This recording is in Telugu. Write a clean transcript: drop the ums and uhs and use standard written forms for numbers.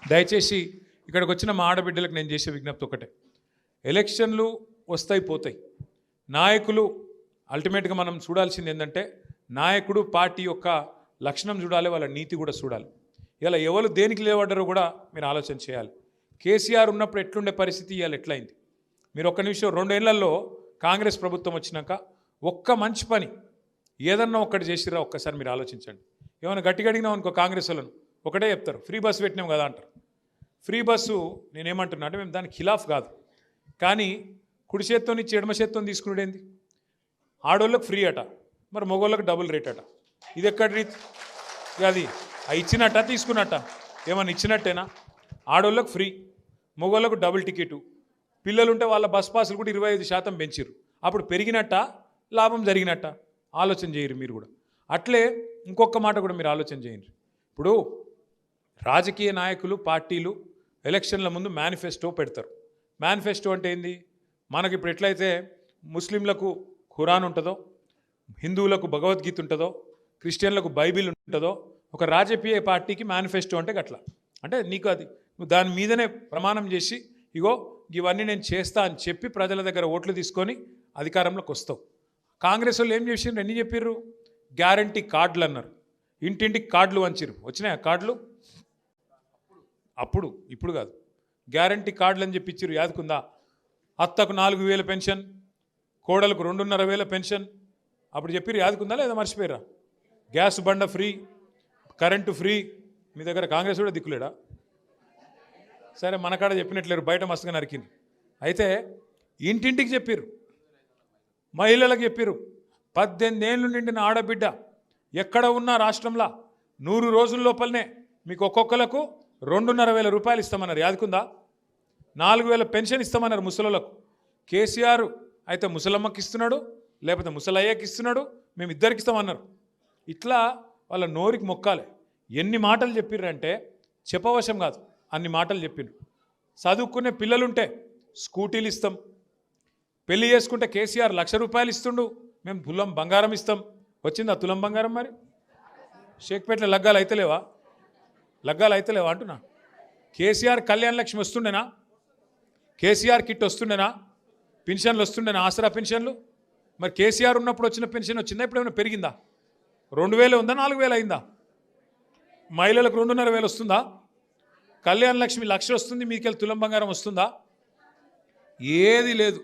దయచేసి ఇక్కడికి వచ్చిన మా ఆడబిడ్డలకు నేను చేసే విజ్ఞప్తి ఒకటే, ఎలక్షన్లు వస్తాయి పోతాయి, నాయకులు అల్టిమేట్గా మనం చూడాల్సింది ఏంటంటే నాయకుడు పార్టీ యొక్క లక్షణం చూడాలి, వాళ్ళ నీతి కూడా చూడాలి. ఇలా ఎవరు దేనికి లేవడ్డారో కూడా మీరు ఆలోచన చేయాలి. కేసీఆర్ ఉన్నప్పుడు ఎట్లుండే పరిస్థితి ఇవాళ ఎట్లయింది? మీరు ఒక్క నిమిషం, 2 ఏళ్లలో కాంగ్రెస్ ప్రభుత్వం వచ్చినాక ఒక్క మంచి పని ఏదన్నా ఒక్కటి చేసిరా ఒక్కసారి మీరు ఆలోచించండి. ఏమైనా గట్టిగా అడిగినాం అనుకో కాంగ్రెస్ వాళ్ళను ఒకటే చెప్తారు, ఫ్రీ బస్సు పెట్టినాం కదా అంటారు. ఫ్రీ బస్సు నేనేమంటున్నా అంటే మేము దానికి ఖిలాఫ్ కాదు, కానీ కుడి చేత్తో నుంచి ఎడమ చేత్తో తీసుకునేది ఆడోళ్ళకి ఫ్రీ అట, మరి మగోళ్ళకి డబుల్ రేట్ అట. ఇది ఎక్కడి రీతి? అది ఇచ్చినట్ట తీసుకున్నట్ట? ఏమన్నా ఇచ్చినట్టేనా? ఆడోళ్ళకు ఫ్రీ, మగోళ్ళకు డబుల్ టికెటు, పిల్లలుంటే వాళ్ళ బస్ పాసులు కూడా 25% పెంచారు. అప్పుడు పెరిగినట్ట లాభం జరిగినట్ట? ఆలోచన చేయరు మీరు కూడా. అట్లే ఇంకొక మాట కూడా మీరు ఆలోచన చేయండి. ఇప్పుడు రాజకీయ నాయకులు పార్టీలు ఎలక్షన్ల ముందు మేనిఫెస్టో పెడతారు. మేనిఫెస్టో అంటే ఏంది? మనకి ఇప్పుడు ఎట్లయితే ముస్లింలకు ఖురాన్ ఉంటుందో, హిందువులకు భగవద్గీత ఉంటుందో, క్రిస్టియన్లకు బైబిల్ ఉంటుందో, ఒక రాజకీయ పార్టీకి మేనిఫెస్టో అంటే గట్లా. అంటే నీకు అది నువ్వు దాని మీదనే ప్రమాణం చేసి ఇగో ఇవన్నీ నేను చేస్తా అని చెప్పి ప్రజల దగ్గర ఓట్లు తీసుకొని అధికారంలోకి వస్తావు. కాంగ్రెస్ వాళ్ళు ఏం చేసిండ్రు? ఎన్ని చెప్పిర్రు? గ్యారంటీ కార్డులు అన్నారు, ఇంటింటికి కార్డులు వంచిరు. వచ్చినాయా కార్డులు? అప్పుడు, ఇప్పుడు కాదు. గ్యారంటీ కార్డులు అని చెప్పి ఇచ్చిర్రు, యాదుకుందా? అత్తకు 4,000 పెన్షన్, కోడలకు 2,500 పెన్షన్. అప్పుడు చెప్పిర్రు, యాదుకుందా లేదా మర్చిపోయారా? గ్యాస్ బండ ఫ్రీ, కరెంటు ఫ్రీ. మీ దగ్గర కాంగ్రెస్ కూడా దిక్కులేడా? సరే మనకాడ చెప్పినట్లేరు, బయట మస్తుగా నరికింది. అయితే ఇంటింటికి చెప్పిర్రు, మహిళలకు చెప్పిర్రు, 18 ఏళ్ళు నిండిన ఆడబిడ్డ ఎక్కడ ఉన్నా రాష్ట్రంలో 100 రోజుల లోపలనే మీకు ఒక్కొక్కలకు 2,500 రూపాయలు ఇస్తామన్నారు. యాదుకుందా? 4,000 పెన్షన్ ఇస్తామన్నారు ముసలోళ్ళకు. కేసీఆర్ అయితే ముసలమ్మకి ఇస్తున్నాడు, లేకపోతే ముసలయ్యకి ఇస్తున్నాడు, మేము ఇద్దరికి ఇస్తామన్నారు. ఇట్లా వాళ్ళ నోరికి మొక్కాలి. ఎన్ని మాటలు చెప్పిర్రంటే చెప్పవశం కాదు, అన్ని మాటలు చెప్పిండ్రు. చదువుకునే పిల్లలుంటే స్కూటీలు ఇస్తాం, పెళ్లి చేసుకుంటే కేసీఆర్ 1,00,000 రూపాయలు ఇస్తుండు, మేము తులం బంగారం ఇస్తాం. వచ్చిందా తులం బంగారం? మరి షేక్పేటలో లగ్గాలు అయితలేవా? లగ్గాలు అయితలేవా అంటున్నా. కేసీఆర్ కళ్యాణ లక్ష్మి వస్తుండేనా? కేసీఆర్ కిట్ వస్తుండేనా? పెన్షన్లు వస్తుండేనా? ఆసరా పెన్షన్లు. మరి కేసీఆర్ ఉన్నప్పుడు వచ్చిన పెన్షన్ వచ్చిందా? ఇప్పుడు ఏమైనా పెరిగిందా? 2,000 ఉందా? 4,000 అయిందా? మహిళలకు 2,500 వస్తుందా? కళ్యాణ లక్ష్మి 1,00,000 వస్తుంది, మీకెళ్ళి తులం బంగారం వస్తుందా? ఏది లేదు.